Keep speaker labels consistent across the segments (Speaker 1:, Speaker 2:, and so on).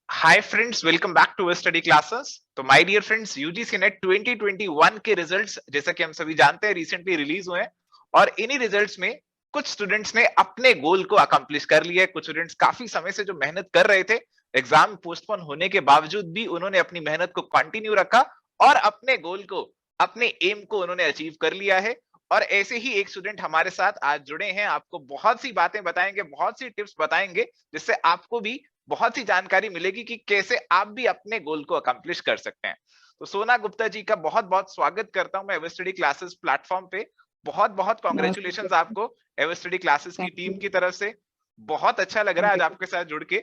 Speaker 1: Hi friends, welcome back to study classes. तो my dear friends, UGC NET 2021 के results जैसा कि हम सभी जानते हैं रिसेंटली रिलीज हुए हैं और इन्हीं रिजल्ट्स में कुछ स्टूडेंट्स ने अपने गोल को अकम्प्लिश कर लिया है। कुछ स्टूडेंट्स काफी समय से जो मेहनत कर रहे थे, एग्जाम पोस्टपोन होने के बावजूद भी उन्होंने अपनी मेहनत को कंटिन्यू रखा और अपने गोल को, अपने एम को उन्होंने अचीव कर लिया है। और ऐसे ही एक स्टूडेंट हमारे साथ आज जुड़े हैं, आपको बहुत सी बातें बताएंगे, बहुत सी टिप्स बताएंगे, जिससे आपको भी बहुत सी जानकारी मिलेगी कि कैसे आप भी अपने गोल को अकम्प्लिश कर सकते हैं। तो सोना गुप्ता जी का बहुत बहुत स्वागत करता हूं मैं एवर स्टडी क्लासेस प्लेटफॉर्म पे। बहुत बहुत
Speaker 2: नमस्ते।
Speaker 1: कॉन्ग्रेचुलेशंस आपको एवर स्टडी क्लासेस की
Speaker 2: थैंक
Speaker 1: टीम
Speaker 2: यू।
Speaker 1: की तरफ से। बहुत अच्छा लग रहा
Speaker 2: थैंक
Speaker 1: है आज
Speaker 2: यू।
Speaker 1: आपके साथ जुड़ के।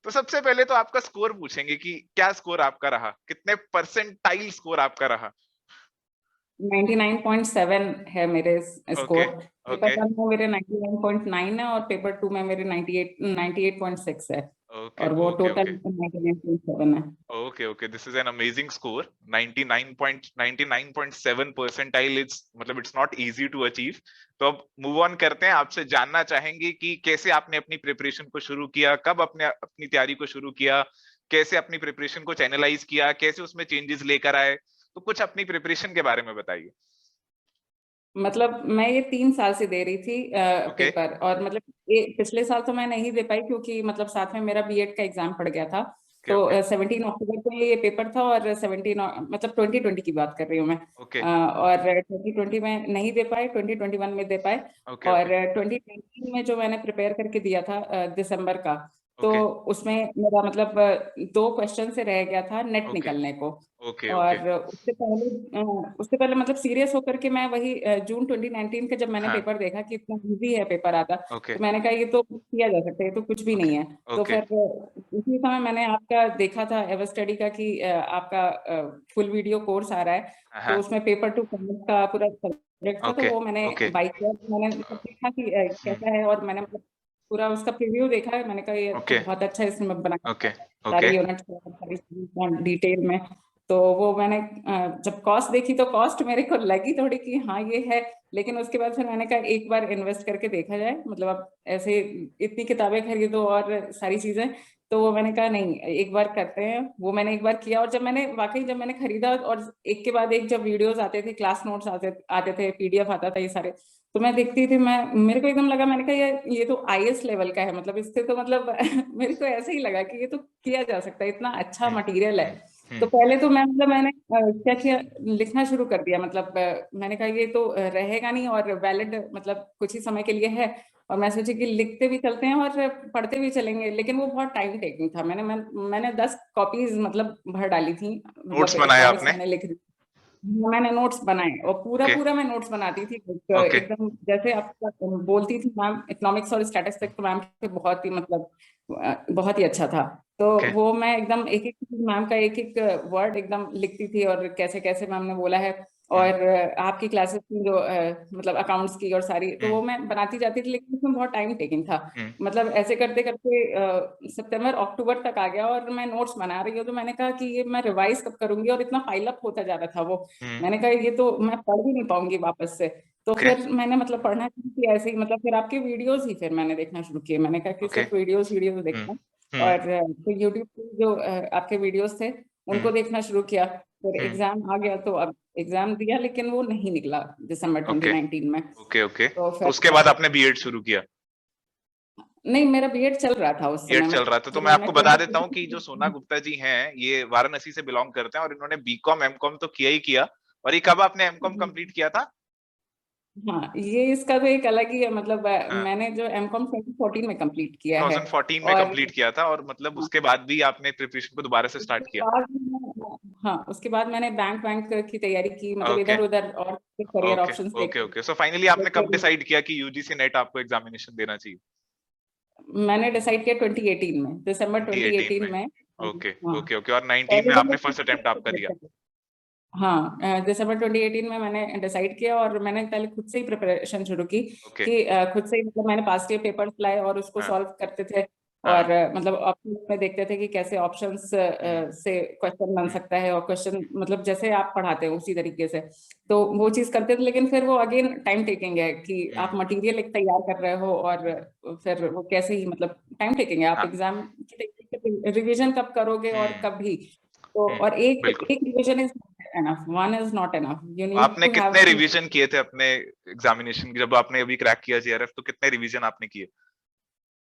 Speaker 1: तो सबसे पहले तो आपका स्कोर पूछेंगे कि क्या स्कोर आपका रहा, कितने परसेंटाइल स्कोर आपका रहा।
Speaker 2: 99.7 है मेरे
Speaker 1: ओके।
Speaker 2: स्कोर। Paper
Speaker 1: okay.
Speaker 2: 1 में मेरे 99.9 है और पेपर 2 में मेरे 98.6 है
Speaker 1: ओके।
Speaker 2: और वो
Speaker 1: ओके।
Speaker 2: Total
Speaker 1: okay.
Speaker 2: 99.7 है।
Speaker 1: Okay. Okay, this is an amazing score. 99.7 percentile, it's मतलब it's not easy to achieve. तो अब मूव ऑन करते हैं, आपसे जानना चाहेंगे कि कैसे आपने अपनी प्रिपरेशन को शुरू किया, कब अपने अपनी तैयारी को शुरू किया, कैसे अपनी प्रिपरेशन को चैनलाइज किया, कैसे उसमें चेंजेस लेकर आए। तो कुछ अपनी प्रिपरेशन के बारे में बताइए।
Speaker 2: मतलब मैं ये 3 साल से दे रही थी
Speaker 1: ओके।
Speaker 2: पेपर, और मतलब ये पिछले साल तो मैं नहीं दे पाई क्योंकि मतलब साथ में मेरा बीएड का एग्जाम पड़ गया था।
Speaker 1: ओके।
Speaker 2: तो
Speaker 1: ओके।
Speaker 2: 17 अक्टूबर को ये पेपर था और मतलब 2020 की बात कर रही हूँ मैं।
Speaker 1: ओके।
Speaker 2: और 2020 में नहीं दे पाए, 2021 में दे पाए।
Speaker 1: ओके।
Speaker 2: और
Speaker 1: ओके।
Speaker 2: 2019 में जो मैंने प्रिपेयर करके दिया था दिसंबर का, तो
Speaker 1: ओके।
Speaker 2: उसमें मेरा मतलब 2 क्वेश्चन से रह गया था नेट
Speaker 1: ओके।
Speaker 2: निकलने को।
Speaker 1: ओके। ओके।
Speaker 2: और उससे पहले मतलब सीरियस होकर के मैं वही जून 2019 का जब मैंने
Speaker 1: हाँ।
Speaker 2: पेपर देखा कि इतना इजी है पेपर आता,
Speaker 1: ओके।
Speaker 2: तो मैंने कहा ये तो किया जा सकता है, ये तो कुछ भी
Speaker 1: ओके।
Speaker 2: नहीं है। तो
Speaker 1: ओके।
Speaker 2: फिर उसी समय मैंने आपका देखा था एवर स्टडी का कि आपका फुल वीडियो कोर्स आ रहा है, तो
Speaker 1: हाँ।
Speaker 2: उसमें पेपर टू कॉमर्स का पूरा सब्जेक्ट था, तो
Speaker 1: ओके।
Speaker 2: वो मैंने
Speaker 1: ओके।
Speaker 2: बाई किया। मैंने मतलब देखा कि कैसा है, और मैंने मतलब पूरा उसका प्रीव्यू देखा है। मैंने कहा ये तो
Speaker 1: ओके।
Speaker 2: बहुत अच्छा है, इसमें बनाया
Speaker 1: ओके।
Speaker 2: है
Speaker 1: ओके।
Speaker 2: सारी यूनिट्स सारी डिटेल में। तो वो मैंने जब कॉस्ट देखी तो कॉस्ट मेरे को लगी थोड़ी कि हाँ ये है, लेकिन उसके बाद फिर मैंने कहा एक बार इन्वेस्ट करके देखा जाए, मतलब अब ऐसे इतनी किताबें खरीदो और सारी चीजें। तो वो मैंने कहा नहीं, एक बार करते हैं। वो मैंने एक बार किया, और जब मैंने खरीदा और एक के बाद एक जब वीडियोस आते थे, क्लास नोट्स आते आते थे, पीडीएफ आता था, ये सारे तो मैं देखती थी। मैं मेरे को एकदम लगा, मैंने कहा ये तो आईएएस लेवल का है, मतलब इससे तो मतलब मेरे को ऐसे ही लगा कि ये तो किया जा सकता है, इतना अच्छा
Speaker 1: हम्म।
Speaker 2: मटेरियल है।
Speaker 1: हम्म।
Speaker 2: तो
Speaker 1: हम्म।
Speaker 2: पहले तो मैंने क्या किया, लिखना शुरू कर दिया। मतलब मैंने कहा ये तो रहेगा नहीं और वैलिड मतलब कुछ ही समय के लिए है, और मैं सोची कि लिखते भी चलते हैं और पढ़ते भी चलेंगे। लेकिन वो बहुत टाइम टेकिंग था। मैंने 10 कॉपीज मतलब भर डाली थी,
Speaker 1: नोट्स
Speaker 2: मतलब एक
Speaker 1: बनाए
Speaker 2: बार
Speaker 1: आपने।
Speaker 2: मैंने लिख दी। मैंने नोट्स बनाए और पूरा
Speaker 1: ओके।
Speaker 2: पूरा मैं नोट्स बनाती थी।
Speaker 1: ओके।
Speaker 2: एकदम जैसे आपका बोलती थी मैम, इकोनॉमिक्स और स्टैटिस्टिक्स तो मैम के बहुत ही मतलब बहुत ही अच्छा था। तो
Speaker 1: ओके।
Speaker 2: वो मैं एकदम एक एक मैम का एक एक वर्ड एकदम लिखती थी, और कैसे कैसे मैम ने बोला है।
Speaker 1: हम्म।
Speaker 2: और आपकी क्लासेस की जो मतलब अकाउंट्स की और सारी, तो
Speaker 1: हम्म।
Speaker 2: वो मैं बनाती जाती थी, लेकिन उसमें बहुत टाइम टेकिंग था।
Speaker 1: हम्म।
Speaker 2: मतलब ऐसे करते करते सितंबर अक्टूबर तक आ गया और मैं नोट्स बना रही हूँ। तो मैंने कहा कि ये मैं रिवाइज कब करूंगी, और इतना पाइल अप होता जा रहा था वो।
Speaker 1: हम्म।
Speaker 2: मैंने कहा ये तो मैं पढ़ भी नहीं पाऊंगी वापस से। तो
Speaker 1: ओके।
Speaker 2: फिर मैंने मतलब पढ़ना शुरू किया ऐसे ही, मतलब फिर आपके वीडियोस ही फिर मैंने देखना शुरू किए। मैंने कहा कि
Speaker 1: ओके।
Speaker 2: सिर्फ वीडियोस वीडियोस
Speaker 1: हम्म।
Speaker 2: देखना है।
Speaker 1: हम्म।
Speaker 2: और फिर यूट्यूब पे जो आपके वीडियोस थे
Speaker 1: हम्म।
Speaker 2: उनको देखना शुरू किया। फिर
Speaker 1: हम्म।
Speaker 2: एग्जाम आ गया, तो अब एग्जाम दिया, लेकिन वो नहीं निकला दिसंबर
Speaker 1: ओके।
Speaker 2: 2019 में।
Speaker 1: ओके। ओके,
Speaker 2: तो
Speaker 1: तो उसके
Speaker 2: फिर
Speaker 1: बाद आपने बीएड शुरू किया।
Speaker 2: नहीं, मेरा बीएड चल रहा था उस
Speaker 1: बीएड
Speaker 2: समय।
Speaker 1: चल रहा था, तो
Speaker 2: मतलब
Speaker 1: मैं
Speaker 2: मैंने
Speaker 1: आपको बता
Speaker 2: 20।
Speaker 1: देता हूँ कि जो सोना गुप्ता जी हैं ये वाराणसी से बिलोंग करते हैं और इन्होंने बीकॉम एमकॉम तो किया ही किया। और ये कब आपने एमकॉम कंप्लीट किया था।
Speaker 2: हाँ, ये इसका तो एक अलग ही है। मतलब
Speaker 1: हाँ,
Speaker 2: मैंने जो एमकॉम 2014 में कंप्लीट किया है।
Speaker 1: 2014 में
Speaker 2: और
Speaker 1: कंप्लीट किया था और मतलब
Speaker 2: हाँ,
Speaker 1: उसके बाद भी आपने प्रिपरेशन को दोबारा से
Speaker 2: उसके
Speaker 1: स्टार्ट किया।
Speaker 2: बाद हाँ, उसके बाद मैंने बैंक बैंक की तैयारी की, मतलब
Speaker 1: ओके।
Speaker 2: इधर उधर और करियर
Speaker 1: ओके।
Speaker 2: Options
Speaker 1: okay.
Speaker 2: देखे।
Speaker 1: ओके, सो फाइनली
Speaker 2: तो
Speaker 1: आपने कब
Speaker 2: फिर
Speaker 1: डिसाइड किया कि यूजीसी नेट आपको एग्जामिनेशन देना चाहिए।
Speaker 2: मैंने डिसाइड किया 2018 में, दिसंबर
Speaker 1: 2018
Speaker 2: 2018
Speaker 1: में।
Speaker 2: में।
Speaker 1: ओके।
Speaker 2: हाँ,
Speaker 1: ओके। ओके, और 19
Speaker 2: पहले
Speaker 1: में
Speaker 2: तो
Speaker 1: आपने फर्स्ट अटेम्प्ट आपका दिया।
Speaker 2: मैं हाँ, दिसंबर 2018 में मैंने डिसाइड किया, और मैंने पहले खुद से ही प्रिपरेशन शुरू की
Speaker 1: ओके।
Speaker 2: कि खुद से ही मतलब मैंने पास्ट ईयर पेपर्स लाए और उसको
Speaker 1: हाँ।
Speaker 2: सॉल्व करते थे।
Speaker 1: हाँ,
Speaker 2: और मतलब ऑप्शन में देखते थे कि कैसे ऑप्शंस से क्वेश्चन बन सकता है, और क्वेश्चन मतलब जैसे आप पढ़ाते हो उसी तरीके से, तो वो चीज करते थे। लेकिन फिर वो अगेन टाइम टेकिंग है कि आप मटेरियल एक तैयार कर रहे हो, और फिर वो कैसे ही मतलब टाइम टेकिंग है, आप
Speaker 1: हाँ,
Speaker 2: एग्जाम की रिवीजन कब करोगे और कब भी। तो और एक
Speaker 1: बिल्कुल।
Speaker 2: एक revision is enough, one is not enough, you
Speaker 1: तो
Speaker 2: नीड
Speaker 1: आपने
Speaker 2: टू हैव।
Speaker 1: कितने रिवीजन किए थे अपने एग्जामिनेशन की, जब आपने अभी क्रैक किया जेआरएफ, तो कितने रिवीजन आपने किए?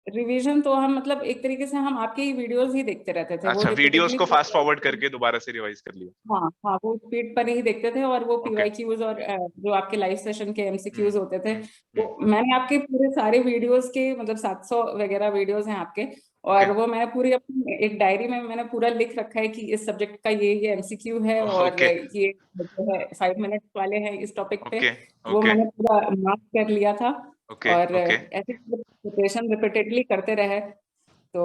Speaker 2: रिवीजन तो हम मतलब एक तरीके से हम आपके ही वीडियोस ही देखते रहते थे, वो
Speaker 1: अच्छा, वीडियोस
Speaker 2: रिपीटेडली।
Speaker 1: को फास्ट फॉरवर्ड करके दोबारा से रिवाइज कर लिया।
Speaker 2: हाँ हाँ, वो स्पीड पर ही देखते थे, और वो
Speaker 1: ओके।
Speaker 2: पीवाईक्यूज और जो आपके लाइव सेशन के
Speaker 1: हम्म
Speaker 2: एमसीक्यूज होते थे,
Speaker 1: हम्म
Speaker 2: वो मैंने आपके पूरे सारे वीडियोस के मतलब 700 वगैरह वीडियोस हैं आपके,
Speaker 1: ओके
Speaker 2: और वो मैंने पूरी अपनी एक डायरी में मैंने पूरा लिख रखा है कि इस सब्जेक्ट का ये एमसीक्यू है, और
Speaker 1: ओके
Speaker 2: ये जो है 5 मिनट वाले हैं इस टॉपिक पे।
Speaker 1: ओके
Speaker 2: वो
Speaker 1: ओके
Speaker 2: मैंने पूरा मार्क कर लिया था,
Speaker 1: ओके
Speaker 2: और
Speaker 1: ओके।
Speaker 2: ऐसे प्रिपरेशन रिपीटेडली करते रहे। तो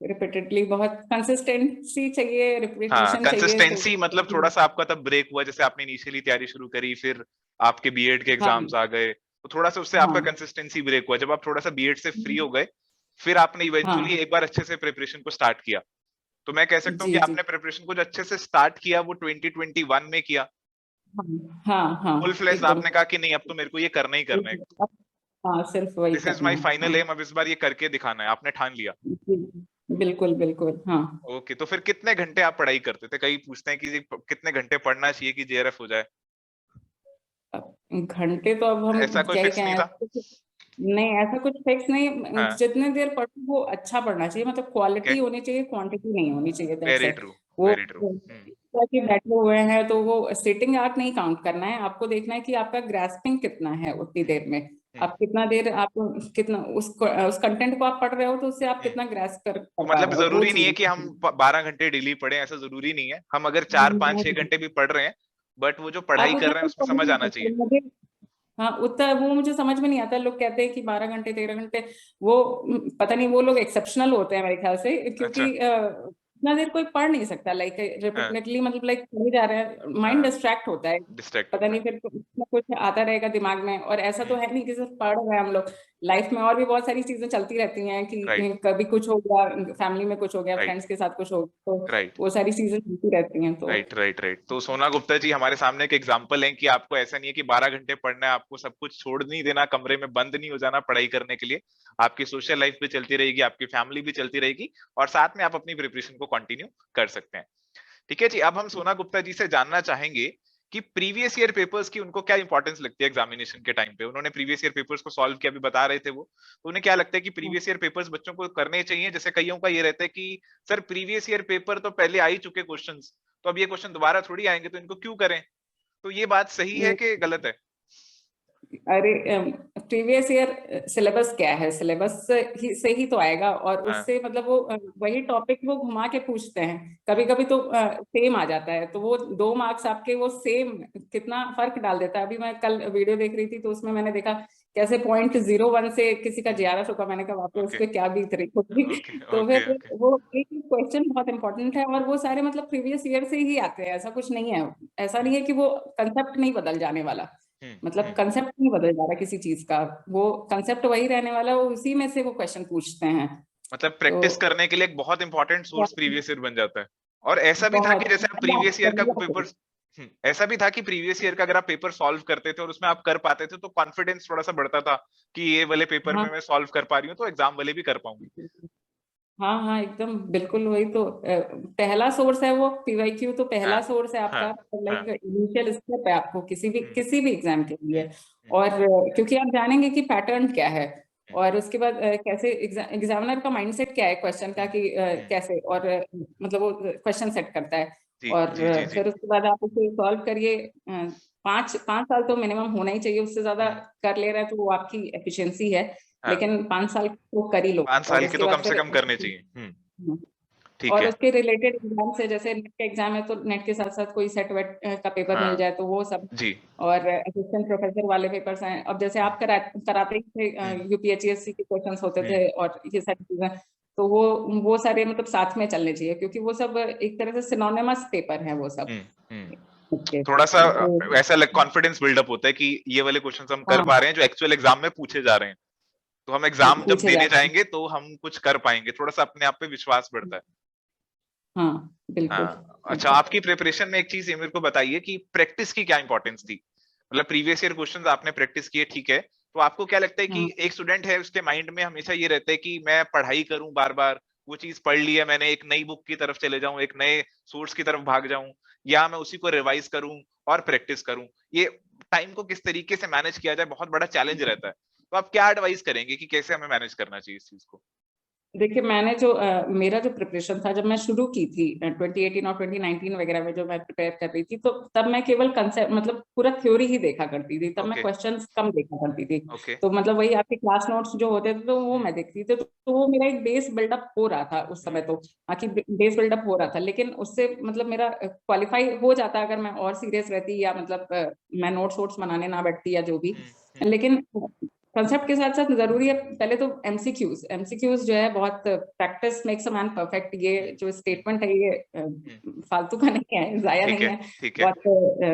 Speaker 2: रिपीटेडली बहुत कंसिस्टेंसी चाहिए,
Speaker 1: हाँ,
Speaker 2: रिपीटेशन चाहिए तो।
Speaker 1: कंसिस्टेंसी मतलब थोड़ा सा आपका तब ब्रेक हुआ, जैसे आपने इनिशियली तैयारी शुरू करी, फिर आपके बीएड के
Speaker 2: हाँ
Speaker 1: एग्जाम्स आ गए, तो थोड़ा सा उससे आपका
Speaker 2: हाँ
Speaker 1: कंसिस्टेंसी ब्रेक हुआ। जब आप थोड़ा सा बीएड से फ्री हो गए, फिर आपने इवेंचुअली
Speaker 2: हाँ
Speaker 1: एक बार अच्छे से प्रिपरेशन को स्टार्ट किया। तो मैं कह सकता हूँ कि
Speaker 2: जी जी।
Speaker 1: आपने प्रिपरेशन को जो अच्छे से स्टार्ट किया वो 2021 में किया।
Speaker 2: हाँ हाँ
Speaker 1: फुल
Speaker 2: हाँ
Speaker 1: फ्लेज
Speaker 2: एकदम।
Speaker 1: आपने कहा कि नहीं, अब तो मेरे को ये करना ही करना है,
Speaker 2: हाँ सिर्फ वही
Speaker 1: दिस इज
Speaker 2: करना
Speaker 1: माय
Speaker 2: है,
Speaker 1: फाइनल
Speaker 2: हाँ
Speaker 1: एम, अब इस बार ये करके दिखाना है, आपने ठान लिया।
Speaker 2: जी, बिल्कुल बिल्कुल हाँ।
Speaker 1: ओके, तो फिर कितने घंटे आप पढ़ाई करते थे? कई पूछते हैं कि जी कितने घंटे पढ़ना चाहिए कि जेआरएफ हो जाए?
Speaker 2: अब घंटे तो अब हम
Speaker 1: ऐसा कोई
Speaker 2: क्या ही
Speaker 1: फिक्स नहीं
Speaker 2: कहें,
Speaker 1: था?
Speaker 2: नहीं ऐसा कुछ फिक्स नहीं,
Speaker 1: हाँ,
Speaker 2: जितने देर पढ़ो वो अच्छा पढ़ना चाहिए, मतलब
Speaker 1: ओके,
Speaker 2: क्वालिटी होनी चाहिए, क्वांटिटी नहीं होनी चाहिए, दैट्स
Speaker 1: वेरी
Speaker 2: इट।
Speaker 1: ट्रू,
Speaker 2: वो
Speaker 1: वेरी ट्रू।
Speaker 2: कि बैठे हुए हैं तो वो सिटिंग आर्क नहीं काउंट करना है, आपको देखना है कि आपका ग्रास्पिंग कितना है उतनी
Speaker 1: हुँ,
Speaker 2: देर में।
Speaker 1: हुँ,
Speaker 2: आप कितना देर आप कितना उस कंटेंट को आप पढ़ रहे हो, तो उससे आप
Speaker 1: हुँ।
Speaker 2: कितना ग्रास्प कर
Speaker 1: तो
Speaker 2: पा
Speaker 1: मतलब
Speaker 2: रहे हो, वो
Speaker 1: ज़रूरी नहीं है
Speaker 2: चीज।
Speaker 1: कि हम 12 घंटे डेली पढ़ें, ऐसा ज़रूरी नहीं है। हम अगर 4, 5, 6 घंटे भी पढ़ रहे हैं, बट वो जो
Speaker 2: आप
Speaker 1: पढ़ाई कर
Speaker 2: उतना
Speaker 1: रहे हैं
Speaker 2: तो
Speaker 1: उसमें
Speaker 2: पढ़
Speaker 1: समझ
Speaker 2: नहीं
Speaker 1: आना चाहिए।
Speaker 2: सकते मुझे। हाँ उतना वो मुझे समझ में नहीं आता, लोग कहते हैं कि 12 घंटे 13 घंटे, वो पता नहीं, वो लोग एक्सेप्शनल होते हैं मेरे ख्याल से,
Speaker 1: अच्छा,
Speaker 2: क्योंकि इतना देर कोई पढ़ नहीं सकता, लाइक
Speaker 1: हाँ,
Speaker 2: रिपीटेडली, मतलब लाइक पढ़े जा रहे हैं, माइंड
Speaker 1: हाँ,
Speaker 2: डिस्ट्रैक्ट होता है।
Speaker 1: डिस्ट्रैक्ट
Speaker 2: पता
Speaker 1: होता
Speaker 2: नहीं
Speaker 1: है।
Speaker 2: फिर कुछ ना कुछ आता रहेगा दिमाग में, और ऐसा तो
Speaker 1: हुँ,
Speaker 2: है नहीं कि सिर्फ पढ़ रहे हैं हम लोग, लाइफ में और भी बहुत सारी चीजें चलती रहती हैं
Speaker 1: राइट,
Speaker 2: कि कभी कुछ हो गया, फैमिली में कुछ हो गया,
Speaker 1: राइट,
Speaker 2: फ्रेंड्स के साथ कुछ हो गया, तो
Speaker 1: राइट।
Speaker 2: वो सारी चीजें चलती रहती हैं तो।
Speaker 1: Right right right. तो सोना गुप्ता जी हमारे सामने एक एग्जांपल है कि आपको ऐसा नहीं है कि 12 घंटे पढ़ना है, आपको सब कुछ छोड़ नहीं देना, कमरे में बंद नहीं हो जाना पढ़ाई करने के लिए। आपकी सोशल लाइफ भी चलती रहेगी, आपकी फैमिली भी चलती रहेगी, और साथ में आप अपनी प्रिपरेशन को कंटिन्यू कर सकते हैं। ठीक है जी, अब हम सोना गुप्ता जी से जानना चाहेंगे कि प्रीवियस ईयर पेपर्स की उनको क्या इंपॉर्टेंस लगती है एग्जामिनेशन के टाइम पे। उन्होंने प्रीवियस ईयर पेपर्स को सॉल्व किया, अभी बता रहे थे वो, तो उन्हें क्या लगता है कि प्रीवियस ईयर पेपर्स बच्चों को करने चाहिए? जैसे कईयों का ये रहता है कि सर प्रीवियस ईयर पेपर तो पहले आ ही चुके क्वेश्चंस, तो अब ये क्वेश्चन दोबारा थोड़ी आएंगे, तो इनको क्यों करें? तो ये बात सही है कि गलत है?
Speaker 2: अरे प्रीवियस ईयर सिलेबस क्या है, सिलेबस ही से ही तो आएगा, और
Speaker 1: हाँ,
Speaker 2: उससे मतलब वो वही टॉपिक वो घुमा के पूछते हैं, कभी कभी तो सेम आ जाता है, तो वो 2 मार्क्स आपके वो सेम कितना फर्क डाल देता है। अभी मैं कल वीडियो देख रही थी, तो उसमें मैंने देखा कैसे .01 से किसी का जेआरएफ रुका, मैंने कहा वापस उस
Speaker 1: ओके
Speaker 2: पर क्या बीत रही होगी।
Speaker 1: ओके
Speaker 2: तो
Speaker 1: ओके
Speaker 2: फिर
Speaker 1: ओके।
Speaker 2: वो एक क्वेश्चन बहुत इंपॉर्टेंट है, और वो सारे मतलब प्रीवियस ईयर से ही आते हैं, ऐसा कुछ नहीं है, ऐसा नहीं है कि वो कंसेप्ट नहीं बदल जाने वाला, मतलब
Speaker 1: हम्म।
Speaker 2: कंसेप्ट नहीं बदल जा रहा किसी चीज का, वो कंसेप्ट वही रहने वाला है, वो उसी में से वो क्वेश्चन पूछते हैं।
Speaker 1: मतलब
Speaker 2: तो
Speaker 1: प्रैक्टिस करने के लिए एक बहुत इंपॉर्टेंट सोर्स प्रीवियस ईयर बन जाता है। और ऐसा भी था कि
Speaker 2: बहुत
Speaker 1: जैसे आप प्रीवियस ईयर का पेपर, ऐसा भी था कि प्रीवियस ईयर का अगर आप पेपर सॉल्व करते थे और उसमें आप कर पाते थे, तो कॉन्फिडेंस थोड़ा सा बढ़ता था कि ये वाले पेपर
Speaker 2: हाँ
Speaker 1: में मैं सॉल्व कर पा रही हूँ, तो एग्जाम वाले भी कर पाऊंगी।
Speaker 2: हाँ हाँ एकदम बिल्कुल, वही तो पहला सोर्स है वो, पीवाईक्यू तो
Speaker 1: हाँ
Speaker 2: पहला सोर्स है
Speaker 1: हाँ
Speaker 2: आपका,
Speaker 1: हाँ।
Speaker 2: लाइक इनिशियल स्टेप है आपको
Speaker 1: हम्म
Speaker 2: किसी भी एग्जाम के
Speaker 1: हम्म
Speaker 2: लिए।
Speaker 1: हम्म
Speaker 2: और क्योंकि आप जानेंगे कि पैटर्न क्या है,
Speaker 1: हम्म
Speaker 2: और उसके बाद कैसे एग्जामिनर का माइंडसेट क्या है क्वेश्चन का, कि
Speaker 1: हम्म।
Speaker 2: कैसे, और मतलब वो क्वेश्चन सेट करता है,
Speaker 1: जी
Speaker 2: और
Speaker 1: जी जी जी।
Speaker 2: फिर उसके बाद आप उसे सॉल्व करिए। 5 साल तो मिनिमम होना ही चाहिए, उससे ज्यादा
Speaker 1: हम्म।
Speaker 2: कर ले रहा है तो वो आपकी एफिशिएंसी है,
Speaker 1: हाँ,
Speaker 2: लेकिन 5 साल तो कर ही लो,
Speaker 1: 5 साल
Speaker 2: और
Speaker 1: की
Speaker 2: उसके
Speaker 1: तो
Speaker 2: बाद
Speaker 1: कम से
Speaker 2: फिर
Speaker 1: कम करने चाहिए।
Speaker 2: हम्म।
Speaker 1: ठीक
Speaker 2: और
Speaker 1: है।
Speaker 2: उसके रिलेटेड एग्जाम से, जैसे नेट का एग्जाम है तो नेट के साथ साथ कोई सेट वेट का पेपर मिल
Speaker 1: हाँ
Speaker 2: जाए तो वो सब,
Speaker 1: जी।
Speaker 2: और असिस्टेंट प्रोफेसर वाले पेपर्स हैं, अब जैसे आप कराते ही थे,
Speaker 1: हम्म
Speaker 2: यूपीएचएससी के क्वेश्चंस होते
Speaker 1: हम्म
Speaker 2: थे और ये सारी चीजें, तो वो सारे मतलब साथ में चलने चाहिए, क्योंकि वो सब एक तरह से सिनोनिमस पेपर है वो सब।
Speaker 1: हम्म।
Speaker 2: ओके
Speaker 1: थोड़ा सा
Speaker 2: तो
Speaker 1: ऐसा कॉन्फिडेंस बिल्डअप होता है कि ये वाले क्वेश्चंस हम कर
Speaker 2: हाँ
Speaker 1: पा रहे हैं जो एक्चुअल एग्जाम में पूछे जा रहे हैं। तो हम एग्जाम जब
Speaker 2: पूछे
Speaker 1: देने
Speaker 2: जाते हैं।
Speaker 1: जाएंगे तो हम कुछ कर पाएंगे, थोड़ा सा अपने आप पे विश्वास बढ़ता है।
Speaker 2: हाँ, बिल्कुल।
Speaker 1: हाँ, अच्छा, आपकी प्रिपरेशन में एक चीज ये मेरे को बताइए कि प्रैक्टिस की क्या इंपॉर्टेंस थी? मतलब प्रीवियस ईयर क्वेश्चंस आपने प्रैक्टिस किए, ठीक है, तो आपको क्या लगता है कि
Speaker 2: हाँ।
Speaker 1: एक स्टूडेंट है उसके माइंड में हमेशा ये रहता है कि मैं पढ़ाई करूं बार बार, वो चीज पढ़ ली है मैंने, एक नई बुक की तरफ चले जाऊं, एक नए सोर्स की तरफ भाग जाऊं, या मैं उसी को रिवाइज करूं और प्रैक्टिस करूं? ये टाइम को किस तरीके से मैनेज किया जाए, बहुत बड़ा चैलेंज रहता है। तो आप क्या एडवाइस करेंगे कि कैसे हमें मैनेज करना चाहिए इस चीज को?
Speaker 2: देखिए, मैंने जो मेरा जो प्रिपरेशन था जब मैं शुरू की थी 2018 और 2019 वगैरह में जो मैं प्रिपेयर कर रही थी, तो तब मैं केवल कंसेप्ट मतलब पूरा थ्योरी ही देखा करती थी, तब मैं
Speaker 1: ओके,
Speaker 2: क्वेश्चंस कम देखा करती थी।
Speaker 1: ओके।
Speaker 2: तो मतलब वही आपके क्लास नोट्स जो होते थे तो वो
Speaker 1: हम्म,
Speaker 2: मैं देखती थी, तो वो मेरा एक बेस बिल्डअप हो रहा था उस समय,
Speaker 1: हम्म,
Speaker 2: तो बाकी बेस बिल्डअप हो रहा था, लेकिन उससे मतलब मेरा क्वालिफाई हो जाता अगर मैं और सीरियस रहती, या मतलब मैं नोट्स वोट्स बनाने ना बैठती या जो भी।
Speaker 1: हम्म, हम्म,
Speaker 2: लेकिन कंसेप्ट के साथ साथ जरूरी है पहले तो एमसीक्यूज। एमसीक्यूज जो है बहुत practice makes a man perfect, ये
Speaker 1: हम्म,
Speaker 2: जो
Speaker 1: हम्म,
Speaker 2: स्टेटमेंट है ये
Speaker 1: हम्म,
Speaker 2: फालतू का नहीं है, जाया
Speaker 1: ठीक
Speaker 2: नहीं
Speaker 1: है,
Speaker 2: है।
Speaker 1: ठीक है।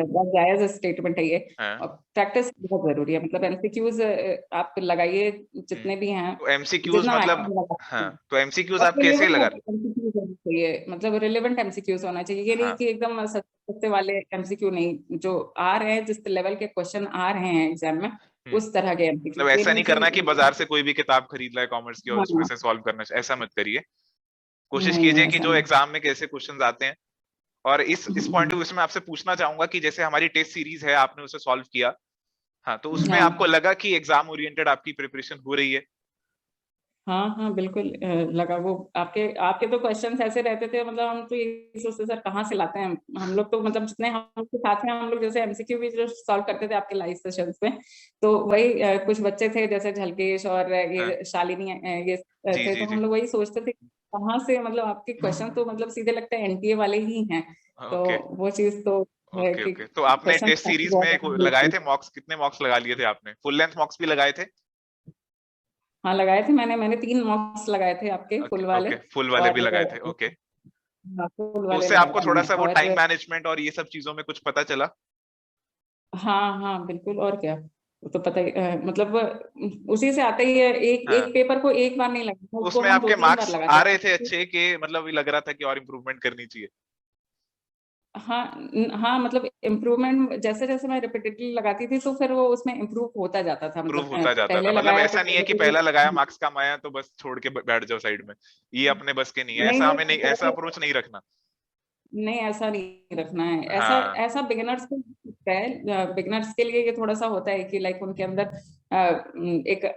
Speaker 2: बहुत जायज स्टेटमेंट है ये।
Speaker 1: हाँ।
Speaker 2: और प्रैक्टिस बहुत जरूरी है, मतलब एमसीक्यूज आप लगाइए
Speaker 1: हम्म।
Speaker 2: जितने भी हैं,
Speaker 1: तो एमसीक्यूज
Speaker 2: जितना
Speaker 1: मतलब,
Speaker 2: मैक्सिमम लगा सकते
Speaker 1: हाँ,
Speaker 2: हैं।
Speaker 1: तो एमसीक्यूज
Speaker 2: और
Speaker 1: आप कैसे लगा?
Speaker 2: रिलेवेंट एमसीक्यूज होना चाहिए, मतलब रिलेवेंट एमसीक्यूज होना चाहिए, ये नहीं
Speaker 1: हाँ।
Speaker 2: कि एकदम सस्ते वाले एमसीक्यू नहीं, जो आ रहे हैं जिस लेवल के क्वेश्चन आ रहे हैं एग्जाम में, उस तरह के एमसीक्यू,
Speaker 1: मतलब
Speaker 2: ये
Speaker 1: ऐसा
Speaker 2: नहीं
Speaker 1: नहीं करना कि बाजार
Speaker 2: कि
Speaker 1: से कोई भी किताब खरीद लाए कॉमर्स की और उसमें
Speaker 2: हाँ,
Speaker 1: से सॉल्व करना चाहिए, ऐसा मत करिए। कोशिश
Speaker 2: नहीं
Speaker 1: कीजिए
Speaker 2: नहीं
Speaker 1: कि
Speaker 2: ऐसा
Speaker 1: जो
Speaker 2: नहीं।
Speaker 1: एग्जाम में कैसे क्वेश्चंस आते हैं। और इस पॉइंट ऑफ व्यू से मैं आपसे पूछना चाहूंगा कि जैसे हमारी टेस्ट सीरीज है, आपने उसे सॉल्व किया, हाँ, तो उसमें आपको
Speaker 2: हाँ
Speaker 1: लगा कि एग्जाम ओरिएंटेड आपकी प्रिपरेशन हो रही है?
Speaker 2: हाँ हाँ, बिल्कुल लगा। वो आपके आपके तो क्वेश्चंस ऐसे रहते थे, मतलब हम तो ये सोचते सर कहाँ से लाते हैं हम लोग, तो मतलब जितने हमके साथ हैं हम लोग, जैसे एमसीक्यू भी जो सॉल्व करते थे आपके लाइव सेशंस में, तो वही कुछ बच्चे थे जैसे झलकेश और
Speaker 1: हाँ,
Speaker 2: ये शालिनी, ये
Speaker 1: जी,
Speaker 2: थे,
Speaker 1: जी,
Speaker 2: तो
Speaker 1: जी।
Speaker 2: हम लोग वही सोचते थे कहाँ से, मतलब आपके क्वेश्चन तो मतलब सीधे लगता है एनटीए वाले ही हैं। तो
Speaker 1: ओके,
Speaker 2: वो चीज तो है
Speaker 1: ओके,
Speaker 2: कि
Speaker 1: ओके। तो आपने
Speaker 2: क्वेश्चन
Speaker 1: टेस्ट सीरीज में लगाए थे मॉक्स, कितने मॉक्स लगा लिए थे आपने? फुल लेंथ मॉक्स भी लगाए थे?
Speaker 2: हाँ लगाए थे, मैंने 3 मॉक्स लगाए थे आपके
Speaker 1: ओके,
Speaker 2: फुल वाले।
Speaker 1: ओके, फुल वाले भी
Speaker 2: और
Speaker 1: लगाए थे, ओके।
Speaker 2: हाँ, फुल
Speaker 1: तो
Speaker 2: वाले
Speaker 1: उससे
Speaker 2: लगाए
Speaker 1: आपको
Speaker 2: थे
Speaker 1: थोड़ा
Speaker 2: मैंने।
Speaker 1: सा वो
Speaker 2: और
Speaker 1: टाइम मैनेजमेंट और ये सब चीजों में कुछ पता चला?
Speaker 2: हाँ हाँ बिल्कुल, और क्या, वो तो पता ही मतलब उसी से आता ही है, एक एक
Speaker 1: हाँ,
Speaker 2: पेपर को एक बार नहीं लगाना, उसको
Speaker 1: उसमें
Speaker 2: हम दो
Speaker 1: आपके
Speaker 2: तीन बार
Speaker 1: मार्क्स
Speaker 2: लगाते
Speaker 1: आ रहे थे
Speaker 2: हैं।
Speaker 1: अच्छे, के मतलब लग रहा था कि और इम्प्रूवमेंट करनी चाहिए?
Speaker 2: हाँ हाँ, मतलब इम्प्रूवमेंट जैसे जैसे मैं रिपीटेडली लगाती थी तो फिर वो उसमें इम्प्रूव होता जाता था,
Speaker 1: इम्प्रूव
Speaker 2: मतलब
Speaker 1: होता जाता था,
Speaker 2: पहले
Speaker 1: मतलब
Speaker 2: लगाया तो
Speaker 1: ऐसा नहीं है कि
Speaker 2: पहले
Speaker 1: पहला लगाया मार्क्स कम आया तो बस छोड़ के बैठ जाओ साइड में, ये अपने बस के नहीं है,
Speaker 2: नहीं
Speaker 1: ऐसा
Speaker 2: नहीं
Speaker 1: हमें नहीं, ऐसा अप्रोच नहीं रखना।
Speaker 2: नहीं, ऐसा नहीं रखना है, ऐसा
Speaker 1: हाँ,
Speaker 2: ऐसा बिगिनर्स को होता है, बिगिनर्स के लिए ये थोड़ा सा होता है कि लाइक उनके अंदर एक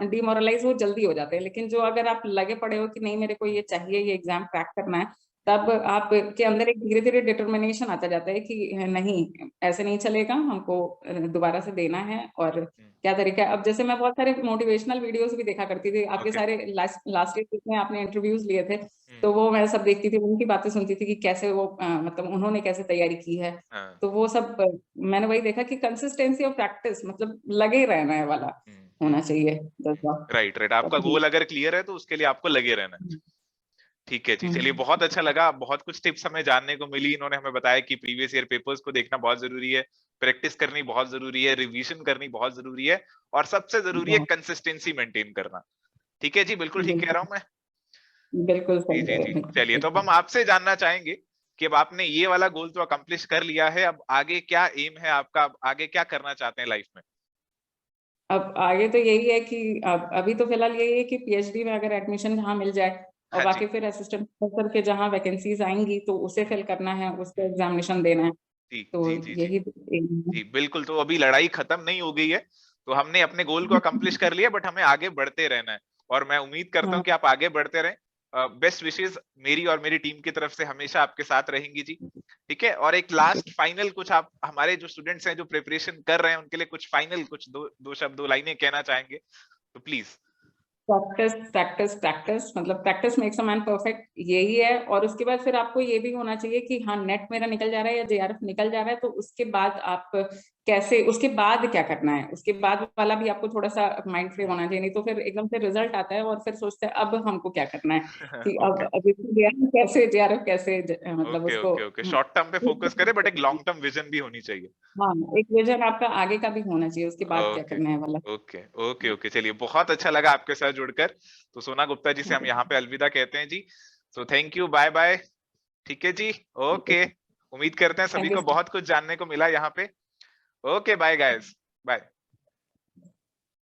Speaker 2: डिमोरलाइज वो जल्दी हो जाते हैं, लेकिन जो अगर आप लगे पड़े हो कि नहीं मेरे को ये चाहिए, ये एग्जाम क्रैक करना है, तब आपके अंदर एक धीरे धीरे डिटर्मिनेशन आता जाता है कि नहीं ऐसे नहीं चलेगा, हमको दोबारा से देना है, और क्या तरीका है। अब जैसे मैं बहुत सारे मोटिवेशनल वीडियोस भी देखा करती थी आपके,
Speaker 1: ओके,
Speaker 2: सारे लास्ट लास्ट ईयर जितने आपने इंटरव्यूज लिए थे, तो वो मैं सब देखती थी, उनकी बातें सुनती थी कि कैसे वो मतलब उन्होंने कैसे तैयारी की है।
Speaker 1: हाँ,
Speaker 2: तो वो सब मैंने वही देखा कि कंसिस्टेंसी और प्रैक्टिस, मतलब लगे ही रहना है वाला होना चाहिए जज्बा।
Speaker 1: राइट, राइट, आपका
Speaker 2: तभी।
Speaker 1: गोल अगर क्लियर है तो उसके लिए आपको लगे रहना है। ठीक है जी, चलिए,
Speaker 2: हम्म,
Speaker 1: बहुत अच्छा लगा, बहुत कुछ टिप्स हमें जानने को मिली। इन्होंने हमें बताया कि प्रीवियस ईयर पेपर्स को देखना बहुत जरूरी है, प्रैक्टिस करनी बहुत जरूरी है, रिवीजन करनी बहुत जरूरी है, और सबसे जरूरी है
Speaker 2: बहुत
Speaker 1: कंसिस्टेंसी मेंटेन करना। ठीक है जी, बिल्कुल ठीक कह रहा
Speaker 2: बिल्कुल,
Speaker 1: हूं मैं?
Speaker 2: बिल्कुल
Speaker 1: जी,
Speaker 2: सही
Speaker 1: जी,
Speaker 2: है,
Speaker 1: जी।
Speaker 2: बिल्कुल
Speaker 1: चलिए,
Speaker 2: सही
Speaker 1: तो अब
Speaker 2: है।
Speaker 1: हम आपसे जानना चाहेंगे कि अब आपने ये वाला गोल तो अकम्प्लिश कर लिया है, अब आगे क्या एम है आपका, अब आगे क्या करना चाहते हैं लाइफ में?
Speaker 2: अब आगे तो यही है कि अब अभी तो फिलहाल यही है कि पीएचडी में अगर एडमिशन जहाँ मिल जाए, और
Speaker 1: हाँ जी।
Speaker 2: बाकी फिर असिस्टेंट प्रोफेसर के जहाँ वैकेंसीज आएंगी तो उसे फिल करना है, उसका एग्जामिनेशन देना है,
Speaker 1: जी,
Speaker 2: तो
Speaker 1: जी, जी, जी,
Speaker 2: यही aim
Speaker 1: जी, बिल्कुल। तो अभी लड़ाई खत्म नहीं हो गई है, तो हमने अपने गोल को अकम्प्लिश कर लिया, बट हमें आगे बढ़ते रहना है, और मैं उम्मीद करता
Speaker 2: है।
Speaker 1: हूँ कि आप आगे बढ़ते रहें। बेस्ट विशेस मेरी और मेरी टीम की तरफ से हमेशा आपके साथ रहेंगी जी। ठीक है, और एक लास्ट फाइनल कुछ आप हमारे जो स्टूडेंट्स हैं जो प्रिपरेशन कर रहे हैं उनके लिए कुछ फाइनल, कुछ दो दो शब्द, दो लाइनें कहना चाहेंगे तो प्लीज।
Speaker 2: प्रैक्टिस प्रैक्टिस प्रैक्टिस, मतलब practice makes a man perfect, यही है। और उसके बाद फिर आपको ये भी होना चाहिए कि हाँ नेट मेरा निकल जा रहा है या जेआरएफ निकल जा रहा है, तो उसके बाद आप कैसे, उसके बाद क्या करना है, उसके बाद वाला भी आपको थोड़ा सा माइंड फ्री होना चाहिए। नहीं तो फिर एकदम से रिजल्ट आता है और फिर सोचते हैं अब हमको क्या करना है, कि
Speaker 1: ओके
Speaker 2: अब इसको कैसे जेआरएफ कैसे मतलब
Speaker 1: ओके
Speaker 2: उसको।
Speaker 1: ओके ओके, शॉर्ट टर्म पे फोकस करें बट एक लॉन्ग टर्म विजन भी होनी चाहिए।
Speaker 2: हाँ, एक विजन आपका आगे का भी होना चाहिए, उसके बाद क्या
Speaker 1: ओके
Speaker 2: करना है वाला।
Speaker 1: ओके ओके ओके, चलिए बहुत अच्छा लगा आपके साथ जुड़कर। तो सोना गुप्ता जी से हम यहाँ पे अलविदा कहते हैं जी। So thank you, bye bye. ठीक है जी। ओके, उम्मीद करते हैं सभी
Speaker 2: थैंक यू।
Speaker 1: को बहुत कुछ जानने को मिला यहाँ पे। Okay bye guys, bye.